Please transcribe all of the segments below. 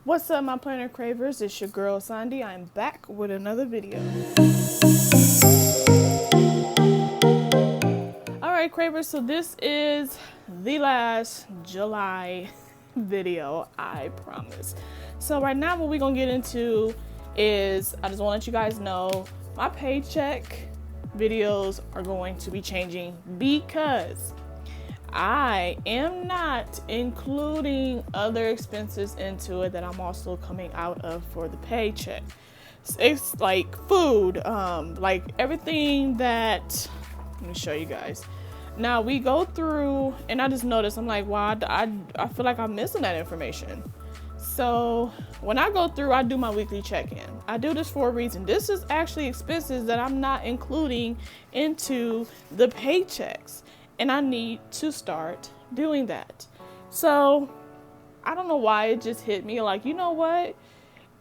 What's up, my planner cravers? It's your girl Sondie. I'm back with another video. Alright, cravers, so this is the last July video, I promise. So right now what we're gonna get into is, I just wanna let you guys know my paycheck videos are going to be changing because I am not including other expenses into it that I'm also coming out of for the paycheck. It's like food, like everything that, let me show you guys. Now we go through, and I just noticed, I'm like, wow, I feel like I'm missing that information. So when I go through, I do my weekly check-in. I do this for a reason. This is actually expenses that I'm not including into the paychecks. And I need to start doing that. So I don't know why it just hit me like, you know what?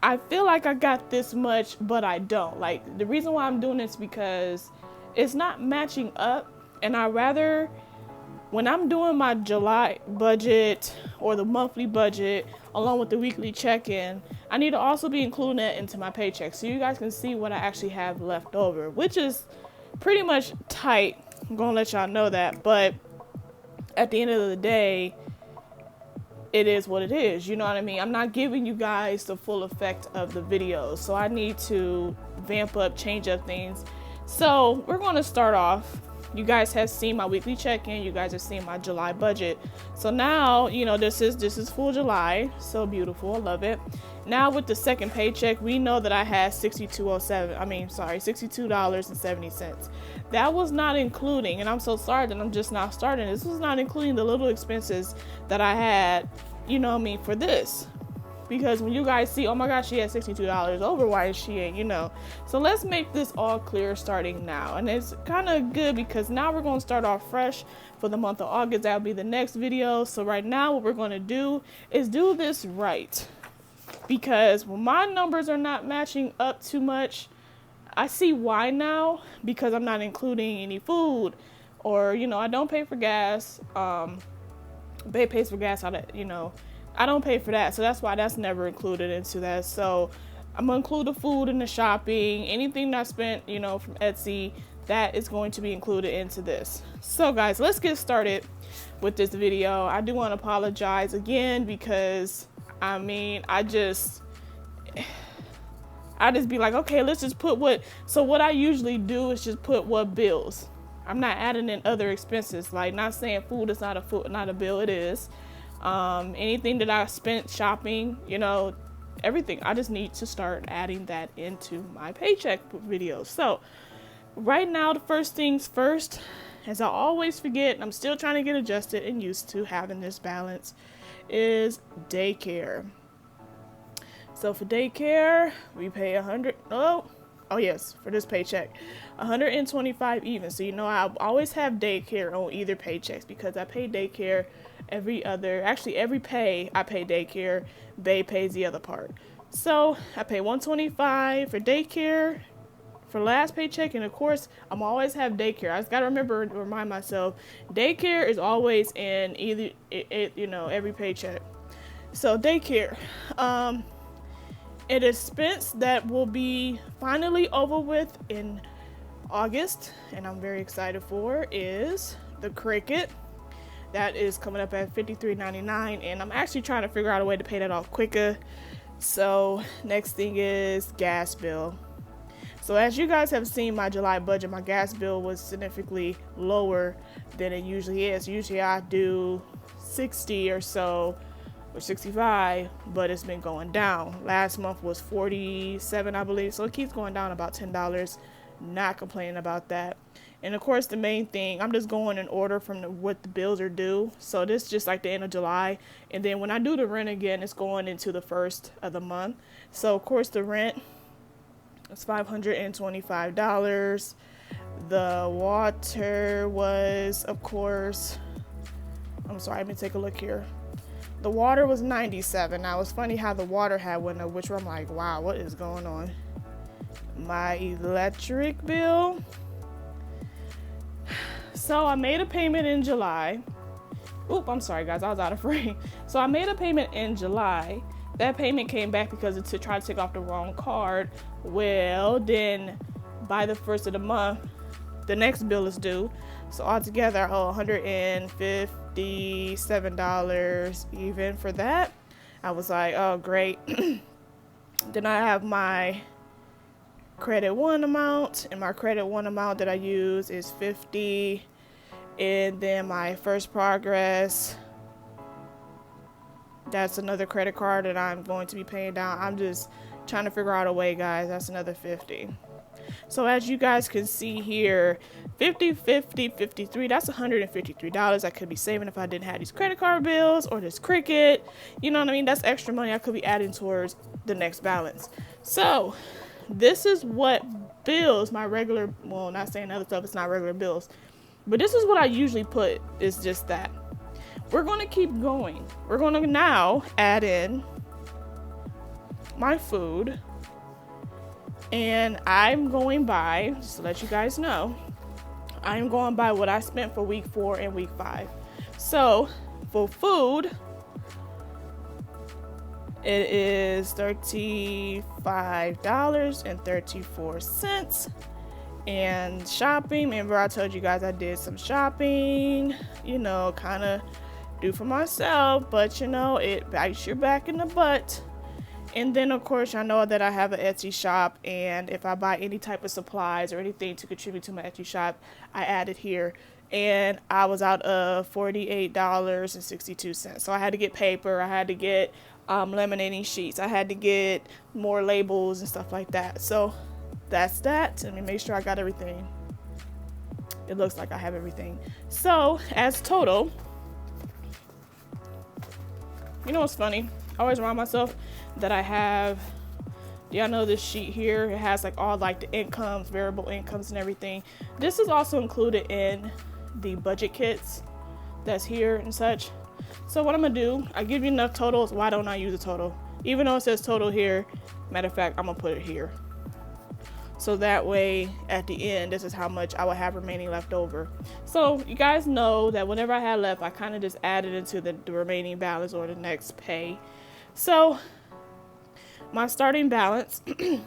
I feel like I got this much, but I don't. Like, the reason why I'm doing this is because it's not matching up. And I rather, when I'm doing my July budget or the monthly budget along with the weekly check-in, I need to also be including that into my paycheck so you guys can see what I actually have left over, which is pretty much tight. I'm gonna let y'all know that, but at the end of the day, it is what it is. You know what I mean? I'm not giving you guys the full effect of the videos, so I need to vamp up, change up things. So we're gonna start off. You guys have seen my weekly check-in. You guys have seen my July budget. So now, you know, this is full July. So beautiful. I love it. Now with the second paycheck, we know that I had $62.70. That was not including, and I'm so sorry that I'm just not starting. This was not including the little expenses that I had, you know what I mean, for this. Because when you guys see, oh my gosh, she had $62 over, why is she ain't, you know. So let's make this all clear starting now. And it's kind of good because now we're going to start off fresh for the month of August. That'll be the next video. So right now what we're going to do is do this right. Because when my numbers are not matching up too much, I see why now, because I'm not including any food, or, you know, I don't pay for gas. Babe pays for gas, you know, I don't pay for that. So that's why that's never included into that. So I'm gonna include the food and the shopping, anything that I spent, you know, from Etsy, that is going to be included into this. So guys, let's get started with this video. I do want to apologize again because I mean, I just be like, okay, let's just put what I usually do is just put what bills. I'm not adding in other expenses. Like, not saying food is not a bill, it is. Anything that I spent shopping, you know, everything. I just need to start adding that into my paycheck videos. So right now, the first things first, as I always forget, I'm still trying to get adjusted and used to having this balance, is daycare. So for daycare, we pay oh yes, for this paycheck, $125 even. So, you know, I always have daycare on either paychecks because I pay daycare every pay I pay daycare. Babe pays the other part. So I pay $125 for daycare for last paycheck, and of course I'm always have daycare. I just gotta remind myself, daycare is always in either you know, every paycheck. So daycare, an expense that will be finally over with in August, and I'm very excited for, is the Cricket. That is coming up at $53.99, and I'm actually trying to figure out a way to pay that off quicker. So next thing is gas bill. So as you guys have seen my July budget, my gas bill was significantly lower than it usually is. Usually I do 60 or so, or 65, but it's been going down. Last month was 47, I believe. So it keeps going down about $10. Not complaining about that. And of course, the main thing, I'm just going in order from what the bills are due. So this is just like the end of July. And then when I do the rent again, it's going into the first of the month. So of course, the rent is $525. The water was, of course, I'm sorry, let me take a look here. The water was $97. Now it's funny how the water had went up, which I'm like, wow, what is going on? My electric bill. So I made a payment in July. Oop, I'm sorry guys, I was out of frame. So I made a payment in July That payment came back because it tried to take off the wrong card. Well, then by the first of the month, the next bill is due. So altogether, I owe $157 even for that. I was like, oh, great. Then I have my credit one amount, and my credit one amount that I use is $50. And then my First Progress, that's another credit card that I'm going to be paying down. I'm just trying to figure out a way, guys. That's another $50. So as you guys can see here, 50, 50, 53, that's $153 I could be saving if I didn't have these credit card bills or this Cricket. You know what I mean? That's extra money I could be adding towards the next balance. So this is what bills, my regular, well, not saying other stuff, it's not regular bills, but this is what I usually put, is just that. We're going to keep going. We're going to now add in my food. And I'm going by, just to let you guys know, I'm going by what I spent for week 4 and week 5. So for food, it is $35.34. And shopping, remember I told you guys I did some shopping, you know, kind of do for myself, but you know, it bites your back in the butt. And then of course I know that I have an Etsy shop, and if I buy any type of supplies or anything to contribute to my Etsy shop, I add it here. And I was out of $48.62. So I had to get paper, I had to get laminating sheets, I had to get more labels and stuff like that. So that's that. Let me make sure I got everything. It looks like I have everything. So as total, you know what's funny? I always remind myself that I have, do y'all know this sheet here? It has like all like the incomes, variable incomes and everything. This is also included in the budget kits that's here and such. So what I'm gonna do, I give you enough totals. Why don't I use a total? Even though it says total here, matter of fact, I'm gonna put it here. So that way at the end, this is how much I will have remaining left over. So you guys know that whenever I had left, I kind of just added into the remaining balance or the next pay. So my starting balance, is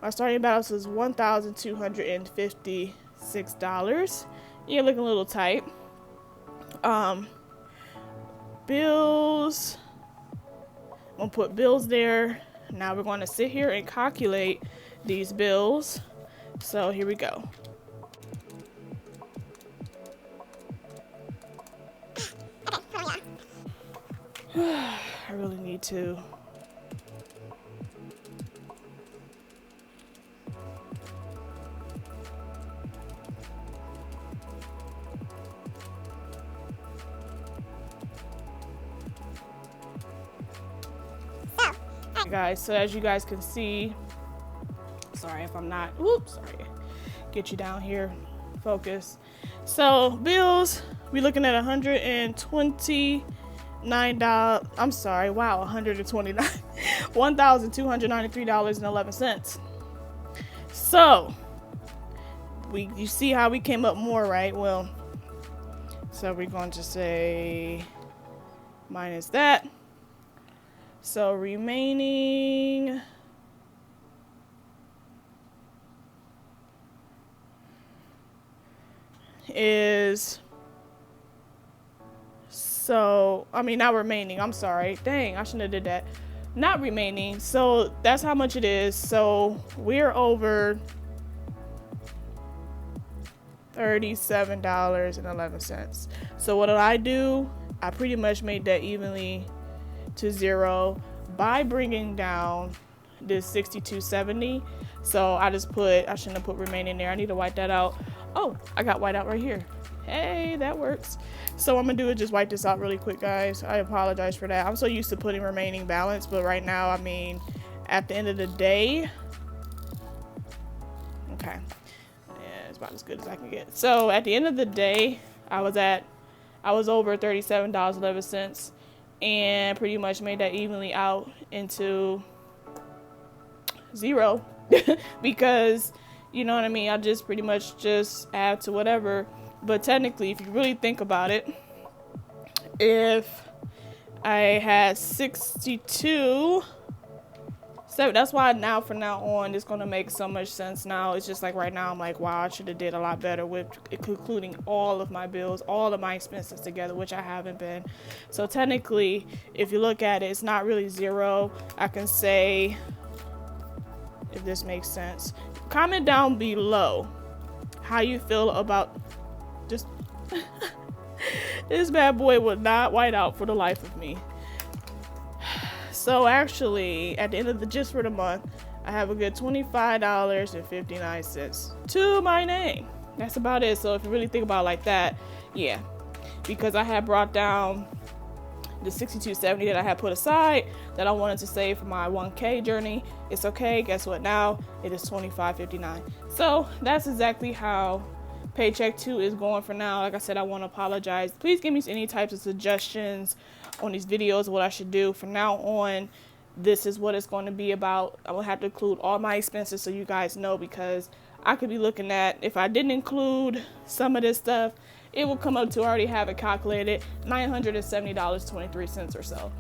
$1,256. You're looking a little tight. Bills, I'm gonna put bills there. Now we're going to sit here and calculate these bills. So here we go. I really need to. Guys, so as you guys can see, sorry if I'm not, sorry, get you down here, focus. So bills, we're looking at $129, I'm sorry, wow, $1,293.11. So you see how we came up more, right? Well, so we're going to say minus that. So remaining is, so, I mean, not remaining, I'm sorry. Dang, I shouldn't have did that. Not remaining, so that's how much it is. So we're over $37.11. So what did I do? I pretty much made that evenly to zero by bringing down this $62.70. So I just put, I shouldn't have put remaining there. I need to wipe that out. Oh, I got white out right here. Hey, that works. So what I'm gonna do is just wipe this out really quick, guys. I apologize for that. I'm so used to putting remaining balance, but right now, I mean, at the end of the day, okay, yeah, it's about as good as I can get. So at the end of the day, I was over $37.11. And pretty much made that evenly out into zero because, you know what I mean, I just pretty much just add to whatever. But technically, if you really think about it, if I had 62. So that's why now from now on it's gonna make so much sense now. It's just like right now I'm like, wow, I should have did a lot better with including all of my bills, all of my expenses together, which I haven't been. So technically, if you look at it, it's not really zero. I can say, if this makes sense, comment down below how you feel about just this bad boy would not white out for the life of me. So actually, at the end of the just for the month, I have a good $25.59 to my name. That's about it. So if you really think about it like that, yeah, because I had brought down the $62.70 that I had put aside that I wanted to save for my 1K journey. It's okay. Guess what? Now it is $25.59. So that's exactly how Paycheck 2 is going for now. Like I said, I want to apologize. Please give me any types of suggestions on these videos, what I should do. From now on, this is what it's going to be about. I will have to include all my expenses so you guys know, because I could be looking at, if I didn't include some of this stuff, it will come up to, I already have it calculated, $970.23 or so.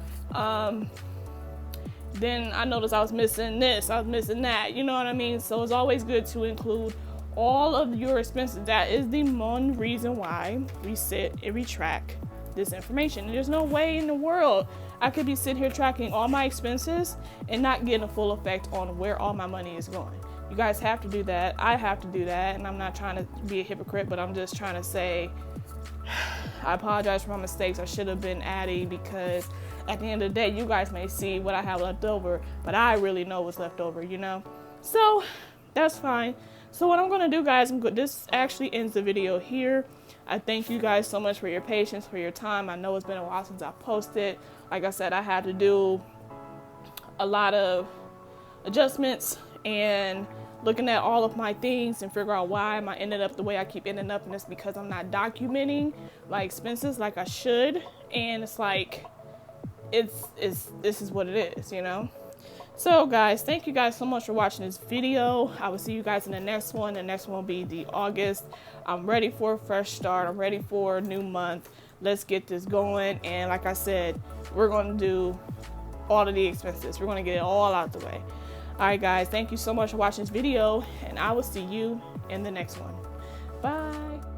Then I noticed I was missing this, I was missing that, you know what I mean? So it's always good to include all of your expenses. That is the one reason why we sit and we track this information. And there's no way in the world I could be sitting here tracking all my expenses and not getting a full effect on where all my money is going. You guys have to do that. I have to do that. And I'm not trying to be a hypocrite, but I'm just trying to say, I apologize for my mistakes. I should have been adding, because at the end of the day, you guys may see what I have left over, but I really know what's left over, you know? So that's fine. So what I'm going to do, guys, this actually ends the video here. I thank you guys so much for your patience, for your time. I know it's been a while since I posted. Like I said, I had to do a lot of adjustments and looking at all of my things and figure out why am I ended up the way I keep ending up, and it's because I'm not documenting my expenses like I should. And it's like, this is what it is, you know? So guys, thank you guys so much for watching this video. I will see you guys in the next one. The next one will be the August. I'm ready for a fresh start. I'm ready for a new month. Let's get this going. And like I said, we're going to do all of the expenses. We're going to get it all out the way. All right, guys, thank you so much for watching this video, and I will see you in the next one. Bye.